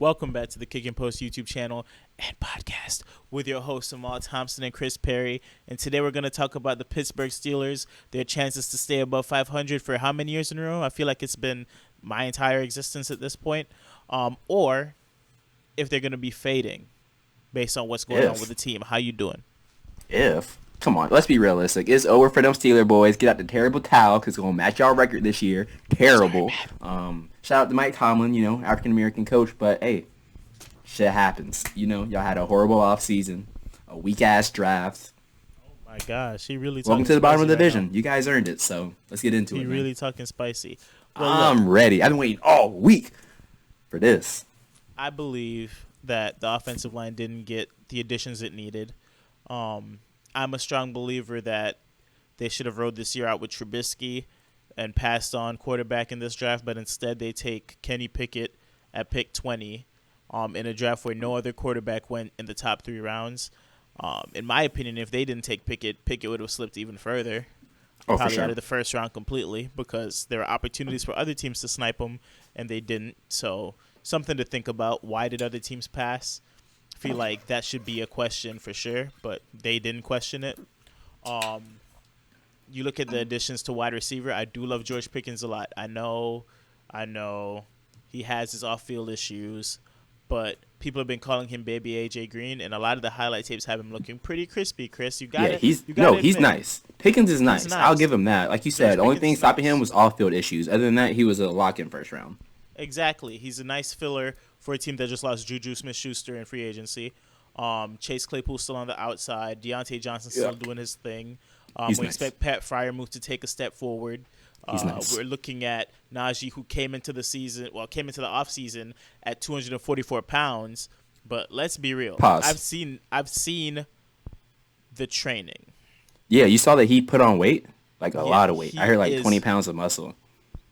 Welcome back to the KickNPost YouTube channel and podcast with your hosts Amal Thompson and Kris Perry. And today we're going to talk about the Pittsburgh Steelers, their chances to stay above 500 for how many years in a row? I feel like it's been my entire existence at this point. Or if they're going to be fading based on what's going on with the team. How you doing? Come on, let's be realistic. It's over for them Steeler boys. Get out the terrible towel because it's going to match y'all record this year. Terrible. Shout out to Mike Tomlin, African-American coach. But, hey, shit happens. Y'all had a horrible offseason, a weak-ass draft. Oh, my gosh. He really Welcome to the bottom of the division. You guys earned it, so let's get into it. He really talking spicy. Well, I'm ready. I've been waiting all week for this. I believe that the offensive line didn't get the additions it needed. I'm a strong believer that they should have rode this year out with Trubisky and passed on quarterback in this draft, but instead they take Kenny Pickett at pick 20 in a draft where no other quarterback went in the top 3 rounds. In my opinion, if they didn't take Pickett would have slipped even further. Probably out of the first round completely because there were opportunities for other teams to snipe him, and they didn't. So something to think about. Why did other teams pass? I feel like that should be a question for sure, but they didn't question it. You look at the additions to wide receiver. I do love George Pickens a lot. I know he has his off-field issues, but people have been calling him Baby AJ Green, and a lot of the highlight tapes have him looking pretty crispy. Chris, he's nice. Pickens is nice. I'll give him that. Like you said, the only thing stopping him was off-field issues. Other than that, he was a lock-in first round. Exactly. He's a nice filler for a team that just lost Juju Smith-Schuster in free agency. Chase Claypool still on the outside. Deontay Johnson still doing his thing. We expect Pat Freiermuth to take a step forward. We're looking at Najee, who came into the offseason at 244 pounds. But let's be real. I've seen the training. Yeah, you saw that he put on weight, like a lot of weight. I heard like 20 pounds of muscle.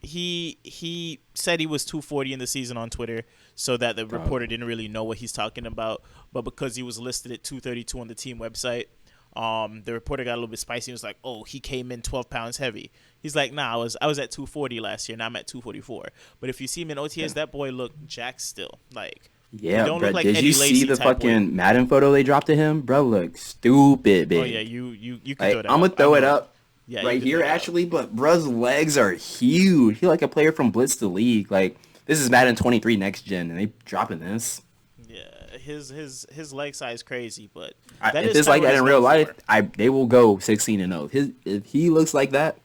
He said he was 240 in the season on Twitter, so that the reporter didn't really know what he's talking about. But because he was listed at 232 on the team website, the reporter got a little bit spicy. He was like, "Oh, he came in 12 pounds heavy." He's like, "Nah, I was at 240 last year, and I'm at 244." But if you see him in OTAs, that boy looked jacked still. Did you see the fucking Madden photo they dropped of him? Bro, look stupid big. Oh yeah, you can throw that. I'm gonna throw it up. Yeah, right here, actually, but bruh's legs are huge. He like a player from Blitz the League. Like, this is Madden 23 next gen, and they dropping this. Yeah, his leg size crazy, but if it's like that in real life, they will go 16-0. If he looks like that,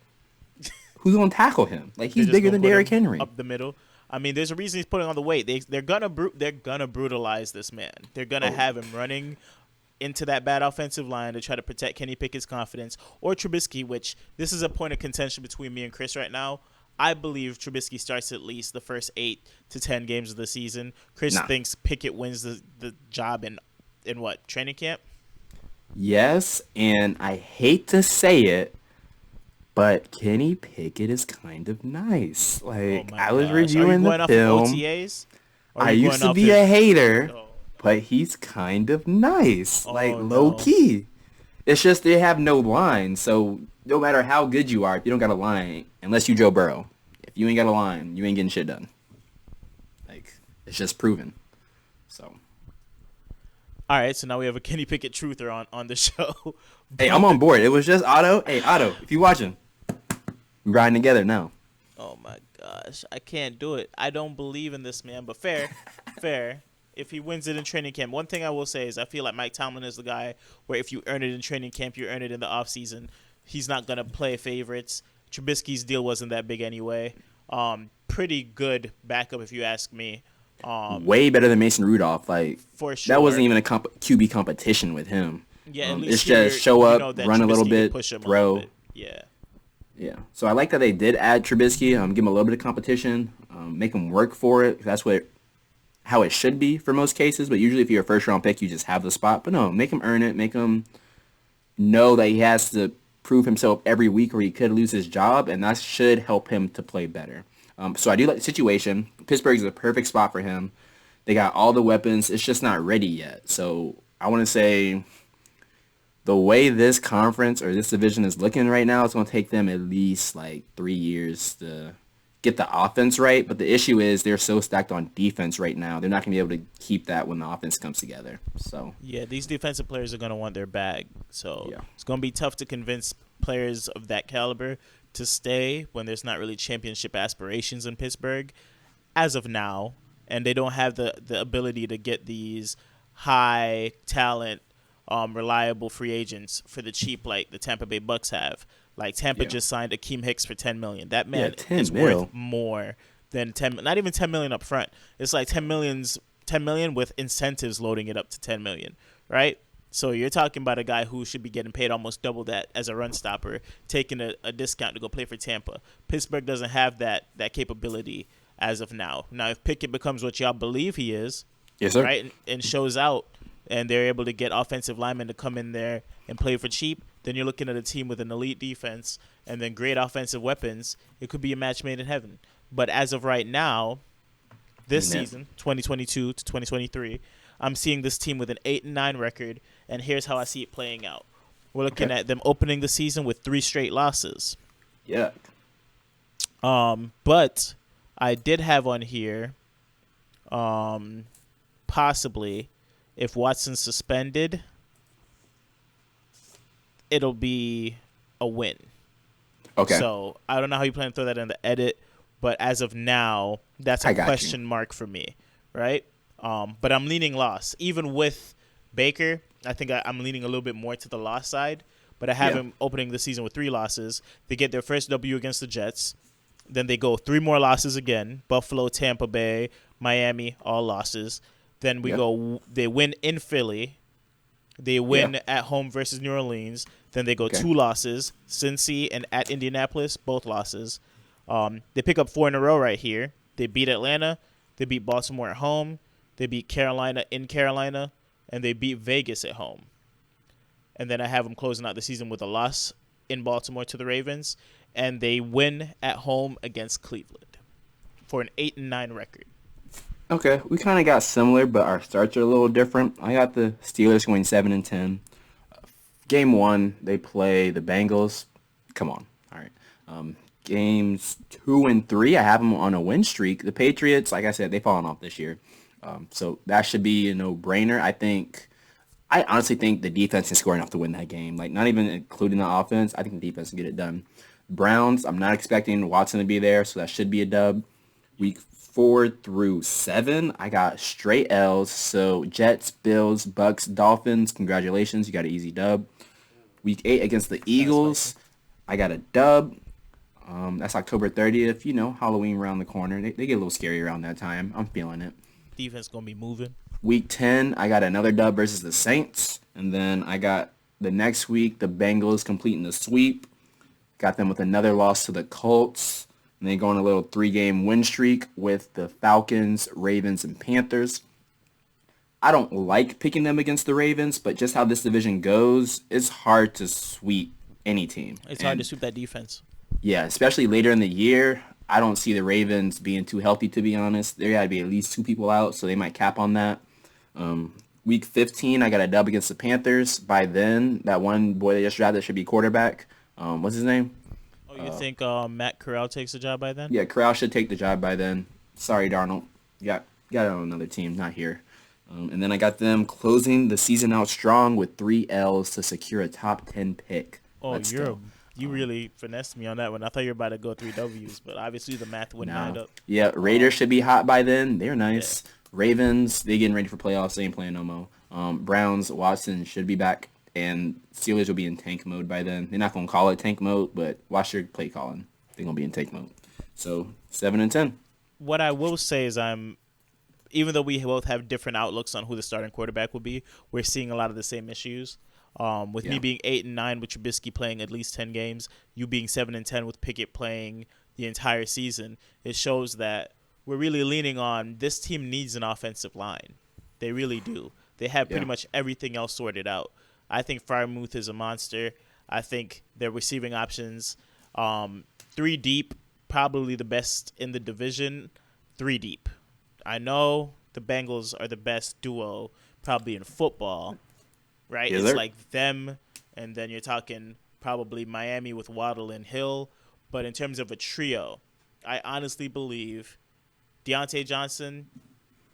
who's gonna tackle him? Like, he's bigger than Derrick Henry. Up the middle. I mean, there's a reason he's putting on the weight. They're gonna brutalize this man. They're gonna have him running into that bad offensive line to try to protect Kenny Pickett's confidence, or Trubisky, which this is a point of contention between me and Chris right now. I believe Trubisky starts at least the first 8 to 10 games of the season. Chris thinks Pickett wins the job in what, training camp? Yes, and I hate to say it, but Kenny Pickett is kind of nice. Like, I was reviewing the film. OTAs? I used to be a hater. But he's kind of nice, low key. It's just they have no line, so no matter how good you are, if you don't got a line, unless you Joe Burrow, if you ain't got a line, you ain't getting shit done. Like, it's just proven. So. All right, so now we have a Kenny Pickett truther on the show. Hey, I'm on board. It was just Otto. Hey, Otto, if you watching, we're riding together now. Oh my gosh, I can't do it. I don't believe in this man, but fair. If he wins it in training camp, one thing I will say is I feel like Mike Tomlin is the guy where if you earn it in training camp, you earn it in the offseason. He's not going to play favorites. Trubisky's deal wasn't that big anyway. Pretty good backup if you ask me. Way better than Mason Rudolph. Like, for sure. That wasn't even a QB competition with him. Yeah, at it's least just show up, run a little bit, throw. Yeah. So I like that they did add Trubisky, give him a little bit of competition, make him work for it. That's how it should be for most cases, but usually if you're a first-round pick, you just have the spot. But no, make him earn it. Make him know that he has to prove himself every week or he could lose his job, and that should help him to play better. So I do like the situation. Pittsburgh is a perfect spot for him. They got all the weapons. It's just not ready yet. So I want to say the way this conference or this division is looking right now, it's going to take them at least like 3 years to get the offense right, but the issue is they're so stacked on defense right now. They're not going to be able to keep that when the offense comes together. So yeah, these defensive players are going to want their bag. So yeah. it's going to be tough to convince players of that caliber to stay when there's not really championship aspirations in Pittsburgh as of now, and they don't have the ability to get these high talent, reliable free agents for the cheap like the Tampa Bay Bucks have. Like Tampa just signed Akeem Hicks for $10 million. That man is worth more than 10. Not even $10 million up front. It's like $10 million with incentives loading it up to $10 million, right? So you're talking about a guy who should be getting paid almost double that as a run stopper, taking a discount to go play for Tampa. Pittsburgh doesn't have that capability as of now. Now, if Pickett becomes what y'all believe he is, yes, sir, right, and shows out, and they're able to get offensive linemen to come in there and play for cheap, then you're looking at a team with an elite defense and then great offensive weapons. It could be a match made in heaven. But as of right now, this season, 2022 to 2023, I'm seeing this team with an 8-9 record, and here's how I see it playing out. We're looking at them opening the season with 3 straight losses. Yeah. But I did have on here, possibly, if Watson's suspended, it'll be a win. Okay. So I don't know how you plan to throw that in the edit, but as of now, that's a question mark for me, right? But I'm leaning loss. Even with Baker, I think I'm leaning a little bit more to the loss side, but I have him opening the season with 3 losses. They get their first W against the Jets. Then they go 3 more losses again. Buffalo, Tampa Bay, Miami, all losses. Then they win in Philly. They win at home versus New Orleans. Then they go 2 losses. Cincy and at Indianapolis, both losses. They pick up 4 in a row right here. They beat Atlanta. They beat Baltimore at home. They beat Carolina in Carolina. And they beat Vegas at home. And then I have them closing out the season with a loss in Baltimore to the Ravens. And they win at home against Cleveland for an 8-9 record. Okay, we kind of got similar, but our starts are a little different. I got the Steelers going 7-10. Game 1, they play the Bengals. Come on, all right. Games 2 and 3, I have them on a win streak. The Patriots, like I said, they've fallen off this year, so that should be a no-brainer. I honestly think the defense is scoring enough to win that game. Like, not even including the offense, I think the defense can get it done. Browns, I'm not expecting Watson to be there, so that should be a dub. Week 4 through 7, I got straight L's. So Jets, Bills, Bucks, Dolphins, congratulations, you got an easy dub. Week 8 against the Eagles, I got a dub. That's October 30th. Halloween around the corner. They get a little scary around that time. I'm feeling it. Defense going to be moving. Week 10, I got another dub versus the Saints. And then I got the next week, the Bengals completing the sweep. Got them with another loss to the Colts. And they go on a little 3-game win streak with the Falcons, Ravens, and Panthers. I don't like picking them against the Ravens, but just how this division goes, it's hard to sweep any team. It's hard to sweep that defense. Yeah, especially later in the year. I don't see the Ravens being too healthy, to be honest. There got to be at least 2 people out, so they might cap on that. Week 15, I got a dub against the Panthers. By then, that one boy they just drafted should be quarterback. What's his name? Oh, you think Matt Corral takes the job by then? Yeah, Corral should take the job by then. Sorry, Darnold. Got it on another team, not here. And then I got them closing the season out strong with 3 L's to secure a top 10 pick. Oh, you really finessed me on that one. I thought you were about to go 3 W's, but obviously the math wouldn't add up. Yeah, Raiders should be hot by then. They're nice. Yeah. Ravens, they getting ready for playoffs. They ain't playing no more. Browns, Watson should be back. And Steelers will be in tank mode by then. They're not going to call it tank mode, but watch your play calling. They're going to be in tank mode. So, 7-10. What I will say is even though we both have different outlooks on who the starting quarterback will be, we're seeing a lot of the same issues. With me being 8-9 with Trubisky playing at least 10 games, you being 7-10 with Pickett playing the entire season, it shows that we're really leaning on this team needs an offensive line. They really do. They have pretty much everything else sorted out. I think Freiermuth is a monster. I think their receiving options, 3 deep, probably the best in the division, 3 deep. I know the Bengals are the best duo probably in football, right? It's like them, and then you're talking probably Miami with Waddle and Hill. But in terms of a trio, I honestly believe Deontay Johnson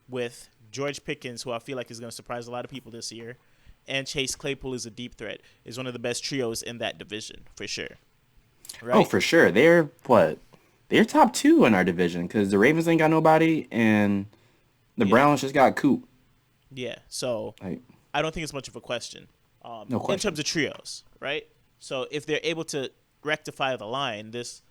with George Pickens, who I feel like is going to surprise a lot of people this year, and Chase Claypool is a deep threat, is one of the best trios in that division for sure. Right? Oh, for sure. They're top 2 in our division because the Ravens ain't got nobody and the Browns just got Coop. Yeah, so I don't think it's much of a question. No question. In terms of trios, right? So if they're able to rectify the line, this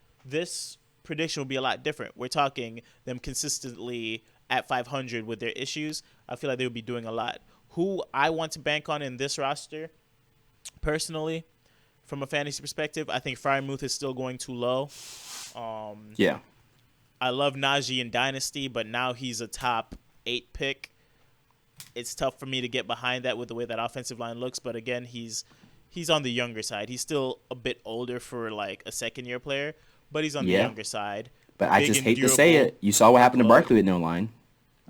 prediction will be a lot different. We're talking them consistently at 500 with their issues. I feel like they would be doing a lot. Who I want to bank on in this roster, personally, from a fantasy perspective, I think Freiermuth is still going too low. Yeah. I love Najee in Dynasty, but now he's a top 8 pick. It's tough for me to get behind that with the way that offensive line looks. But again, he's on the younger side. He's still a bit older for like a second-year player, but he's on the younger side. But I just hate to say it. You saw what happened to Barkley with no line.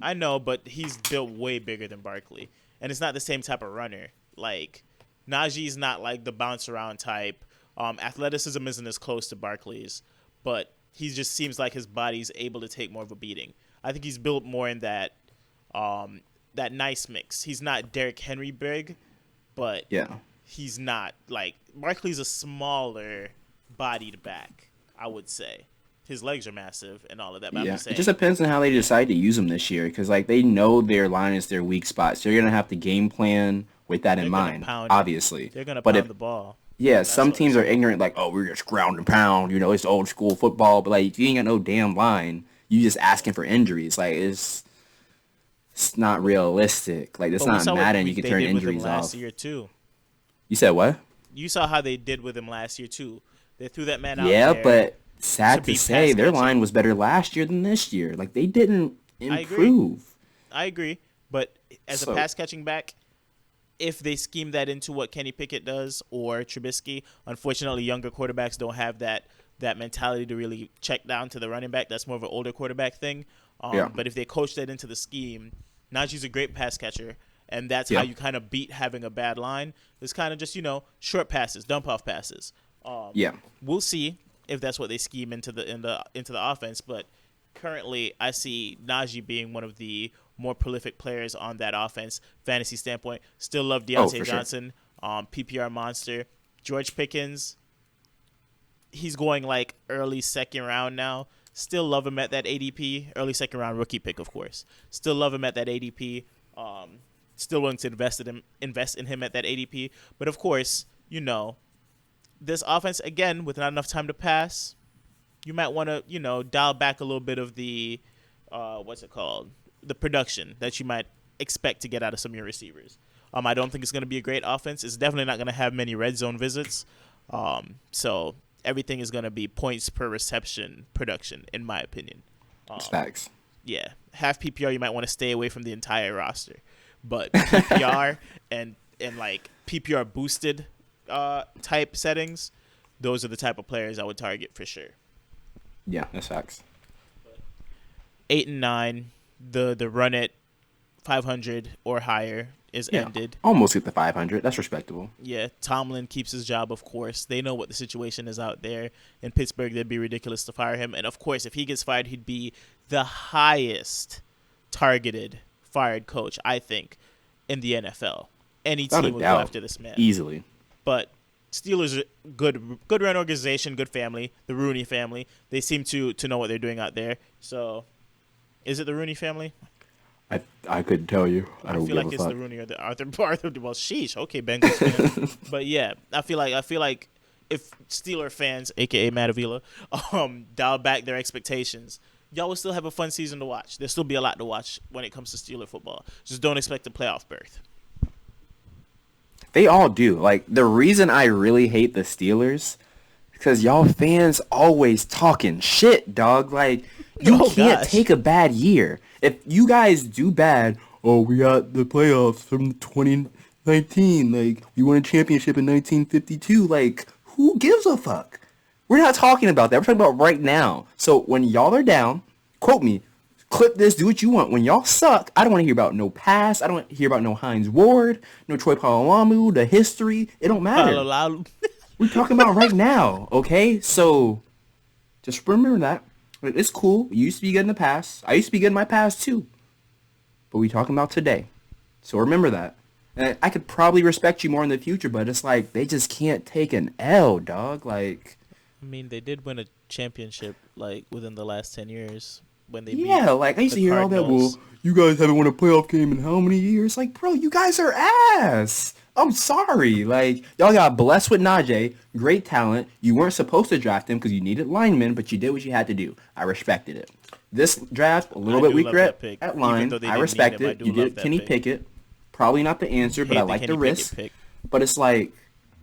I know, but he's built way bigger than Barkley. And it's not the same type of runner. Like, Najee's not like the bounce-around type. Athleticism isn't as close to Barkley's, but he just seems like his body's able to take more of a beating. I think he's built more in that nice mix. He's not Derrick Henry big, but he's not like Barkley's a smaller bodied back, I would say. His legs are massive and all of that. But it just depends on how they decide to use him this year, because like they know their line is their weak spot, so they're gonna have to game plan with that in mind. Obviously, they're gonna pound the ball. Yeah, some teams are ignorant, like, oh, we're just ground and pound, it's old school football. But like, if you ain't got no damn line, you just asking for injuries. Like, it's not realistic. Like, it's not Madden. You can turn injuries off. Last year too. You said what? You saw how they did with him last year too. They threw that man out. Yeah, but sad to say, their line was better last year than this year. Like, they didn't improve. I agree. But as a pass catching back, if they scheme that into what Kenny Pickett does or Trubisky, unfortunately, younger quarterbacks don't have that mentality to really check down to the running back. That's more of an older quarterback thing. But if they coach that into the scheme, Najee's a great pass catcher, and that's how you kind of beat having a bad line. It's kind of just, short passes, dump-off passes. We'll see if that's what they scheme into the offense. But currently, I see Najee being one of the more prolific players on that offense, fantasy standpoint. Still love Deontay Johnson, PPR monster. George Pickens, he's going like early second round now. Still love him at that ADP, early second round rookie pick, of course. Still love him at that ADP. Still willing to invest in him at that ADP. But of course, this offense, again, with not enough time to pass, you might want to, dial back a little bit of the, the production that you might expect to get out of some of your receivers. I don't think it's going to be a great offense. It's definitely not going to have many red zone visits. So everything is going to be points per reception production, in my opinion. Facts. Yeah. Half PPR, you might want to stay away from the entire roster. But PPR and like PPR boosted type settings, those are the type of players I would target for sure. Yeah, that's facts. 8 and 9, the run at 500 or higher is ended. Almost get the 500. That's respectable. Yeah, Tomlin keeps his job, of course. They know what the situation is out there. In Pittsburgh, it'd be ridiculous to fire him. And, of course, if he gets fired, he'd be the highest targeted fired coach, I think, in the NFL. Any team would go after this man. Easily. But Steelers are good run organization, good family, the Rooney family. They seem to know what they're doing out there. So, is it the Rooney family? I couldn't tell you. I feel like it's the Rooney or the Arthur. Well, sheesh. Okay, Bengals fan. But yeah, I feel like if Steeler fans, aka Matt Avila, dial back their expectations, y'all will still have a fun season to watch. There'll still be a lot to watch when it comes to Steeler football. Just don't expect a playoff berth. They all do. Like, the reason I really hate the Steelers, because y'all fans always talking shit, dog. Like, you can't take a bad year. If you guys do bad, we got the playoffs from 2019. Like, we won a championship in 1952. Like, who gives a fuck? We're not talking about that. We're talking about right now. So when y'all are down, quote me, clip this, do what you want. When y'all suck, I don't want to hear about no past. I don't want to hear about no Hines Ward, no Troy Polamalu, the history. It don't matter. We're talking about right now, okay? So just remember that. It's cool. You used to be good in the past. I used to be good in my past too. But we talking about today. So remember that. And I could probably respect you more in the future, but it's like they just can't take an L, dog. Like, I mean, they did win a championship like within the last 10 years when they beat like I used to hear all that. Well, you guys haven't won a playoff game in how many years? Like, bro, you guys are ass. I'm sorry. Like, y'all got blessed with Najee, great talent. You weren't supposed to draft him because you needed linemen, but you did what you had to do. I respected it. This draft, a little bit weaker at line. I respect it. You did Kenny Pickett. Probably not the answer, but I like the risk. But it's like,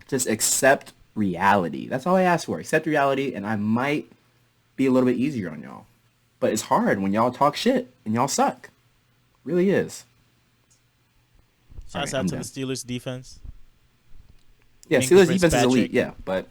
just accept reality. That's all I ask for. Accept reality, and I might be a little bit easier on y'all. But it's hard when y'all talk shit and y'all suck. Really is. Shouts out to the Steelers defense. Yeah, Steelers defense is elite, yeah, but...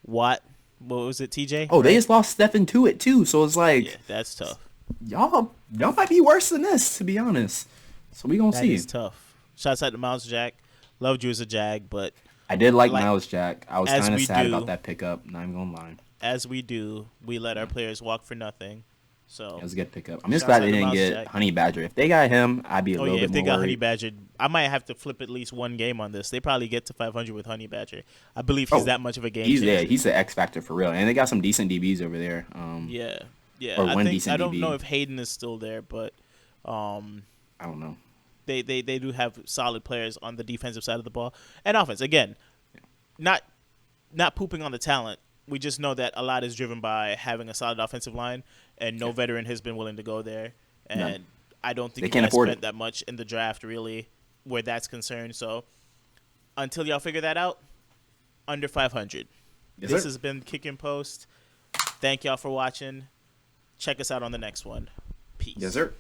What was it, TJ? Oh, they just lost Stephen to it, too, so it's like... Yeah, that's tough. Y'all might be worse than this, to be honest. So we gonna see. That is tough. Shouts out to Miles Jack. Loved you as a Jag, but... I did like Miles Jack. I was kind of sad about that pickup, not even gonna lie. As we do, we let our players walk for nothing. So it was a good pickup. I'm just glad they didn't get Honey Badger. If they got him, I'd be a little bit more worried. If they got Honey Badger, I might have to flip at least one game on this. They probably get to 500 with Honey Badger. I believe he's that much of a game changer. Yeah, he's the X factor for real. And they got some decent DBs over there. Yeah. Or one decent I don't DB. know if Hayden is still there, but I don't know. They do have solid players on the defensive side of the ball and offense. Again, not pooping on the talent. We just know that a lot is driven by having a solid offensive line, and no veteran has been willing to go there. And I don't think you guys spent that much in the draft, really, where that's concerned. So until y'all figure that out, under 500. This has been KickNPost. Thank y'all for watching. Check us out on the next one. Peace. Yes, sir.